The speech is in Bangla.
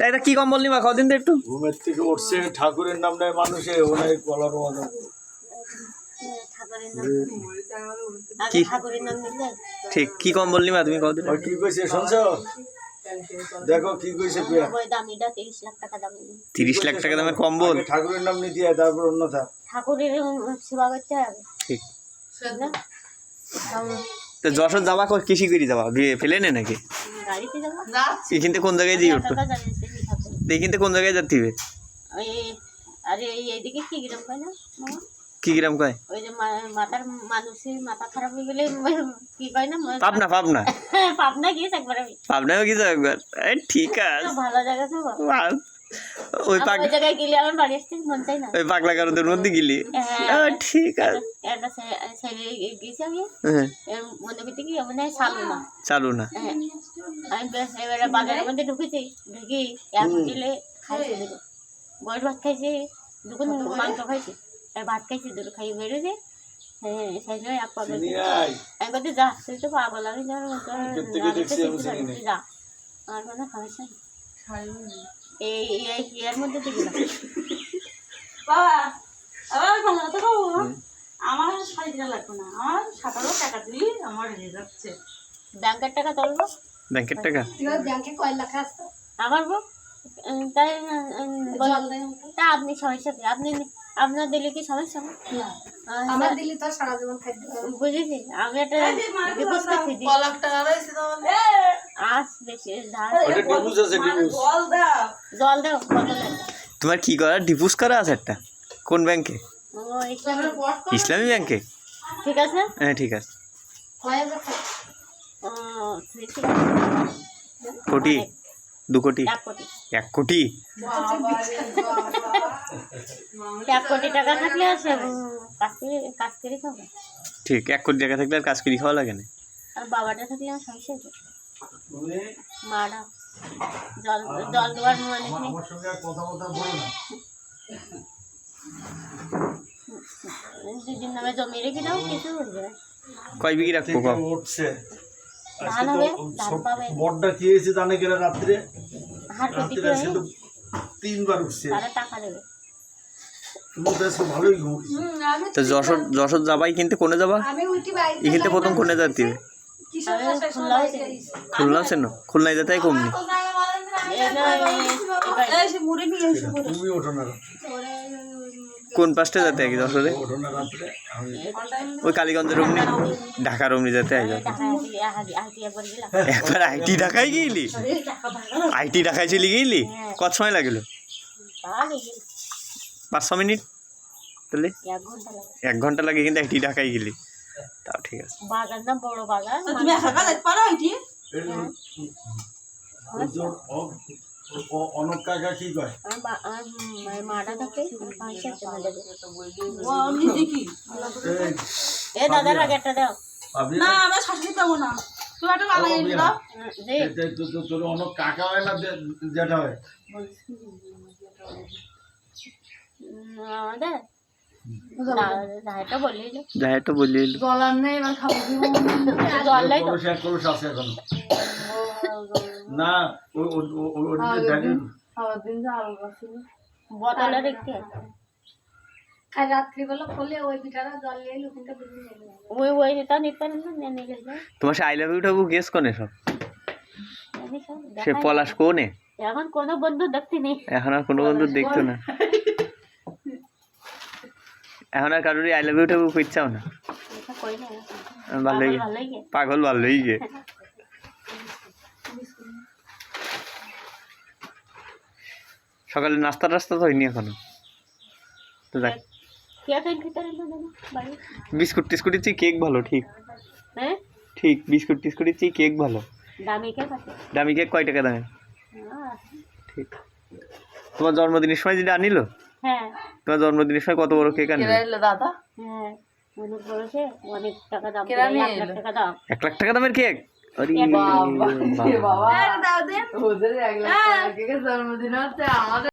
এটা কি কম্বল নিবা কদিন একটু ঘুমের থেকে উঠছে ঠাকুরের নাম নেয় মানুষে ওনার কলার ঠিক কি কম্বল নিবা তুমি কদিন কি কইছে শুনছ দেখো কি কইছে 30 লাখ টাকা দামের কম্বল ঠাকুরের নাম নিতে হয় তারপর অন্যথা ঠাকুরের সেবা করতে হবে ঠিক তো যশোর যাবা কৃষি করে যাবা ফেলে নে নাকি গাড়িতে যাবো এখানে কোন জায়গায় দিয়ে উঠতো এখানে কোন জায়গায় যাতে হবে আরে এইদিকে কি গ্রাম কয় না কি গ্রাম কয় ওই যে মাথার মানুষের মাথা খারাপ হয়ে গেলে কি কয় না পাবনা পাবনা পাবনা গিয়েছে একবার আমি পাবনাও গিয়েছে একবার ঠিক আছে ভালো জায়গা তো ওই ওই জায়গায় গেলে আমার বাড়ি আসতে মন চাই না ওই পাগলা কারোদের মধ্যে গেলি ঠিক আছে একটা ছেলে গেছি আমি মনে করতে কি মনে হয় চালু না আমি এবারে বাজারের মধ্যে ঢুকেছি ঢুকি এক দিলে খাইছি দুটো বয়স ভাত খাইছি দুপুর মাংস খাইছি আর ভাত খাইছি দুটো খাই বেরোছে হ্যাঁ সেই সময় এক পাগল আমি বলতে যা তুই তো পাগল আমি যা আমার কোনো সমস্যা নেই এই এর মধ্যে তো গেলাম বাবা আবার ভালো তো বাবু আমার 5.5 লাগবে না আমার 17 টাকা দিলি আমার হয়ে যাচ্ছে ব্যাংকের টাকা তুলবো ব্যাংকের টাকা ব্যাংকে কয় লাখ আছে আমার গো তাই তা আপনি সমস্যা কি আপনি আপনার দিলে কি সমস্যা আমার দিলি তো সারা জীবন খাইতে বুঝেছি আমি একটা ডিপোজ করতে দিই লাখ টাকা রয়েছে তাহলে আস বেশি ধার ওটা ডিপোজ আছে ডিপোজ জল দাও বোতলে তোমার কি করা ডিপোজ করা আছে একটা কোন ব্যাংকে ও ইসলামী ব্যাংকে ঠিক আছে হ্যাঁ ঠিক আছে ও কোটি 2 কোটি 1 কোটি 1 কোটি 1 কোটি টাকা থাকলে আছে কাজ করে খাবো ঠিক 1 কোটি টাকা থাকলে আর কাজ করে খাওয়া লাগে না আর বাবাটা থাকলে আমার সমস্যা আছে মারা জল জল দেওয়ার মানে আমার সঙ্গে কথা বলো না 2 দিন নামে জমি রেখে দাও কিছু বলবে না কয় বিঘি রাখবো কম উঠছে ধান হবে ধান পাবে বড়টা কি হয়েছে জানে কিনা রাত্রে হার কেটে রাত্রে সে তো 3 বার উঠছে তারা টাকা দেবে তুমি তো ভালোই ঘুমিয়েছ তো যশোর যাবাই কিন্তু কোনে যাবা আমি উঠি বাই এখানে প্রথম কোনে যাতে হবে খুলনা আছে না খুলনায় যেতে কমনি তুমি ওঠো না কোন পাশটা যেতে আগে যশোরে ওঠো না রাত্রে ওই কালীগঞ্জের অমনি ঢাকার অমনি যেতে আগে একবার আইটি ঢাকায় গেলি আইটি ঢাকায় চলে গেলি কত সময় লাগলো 5-6 মিনিট তাহলে 1 ঘন্টা লাগে কিন্তু আইটি ঢাকায় গেলি তাও ঠিক আছে বাজার না বড় বাজার তুমি একা যাইতে পারো এটি অনেক কাকা কি কয় আমার মাটা থাকে পয়সা চলে যাবে ও আমি দেখি এ দাদার আগে একটা দাও না আমি শাশুড়ি পাবো না তুই একটা বাবা এনে দাও তোর অনেক কাকা হয় না যেটা হয় আমাদের যাইটা বললি গলার নেই এবার খাবো জল লাই তো কলস আছে এখন না খাওয়ার দিন যে আলু গাছিল বোতলে রেখে কাল রাত্রিবেলা খোলে ওই পিঠাটা জল নিয়ে এলো ওখানটা বেশি নেবে ওই নিতে নিতে না নিলে যায় তোমার say I love you ঠাবু guess কোনে সব সে পলাশ কোনে এখন কোনো বন্ধু দেখতে নেই এখন আর কোনো বন্ধু দেখতো না এখন আর কারোরই আই লাভ ইউ ঠাবু কইছাও না ভালোই পাগল ভালোই গে সকালে নাস্তা টাস্তা তো হয়নি এখনো তো দেখ বিস্কুট টিস্কুটের চেয়ে কেক ভালো ঠিক ঠিক বিস্কুট টিস্কুটের চেয়ে কেক ভালো দামি কেক কয় টাকা দামে ঠিক তোমার জন্মদিনের সময় যেটা আনিল তোমার জন্মদিনের সময় কত বড় কেক আনিল দাদা অনেক টাকা দাম 1 লাখ টাকা দামের কেক বাবা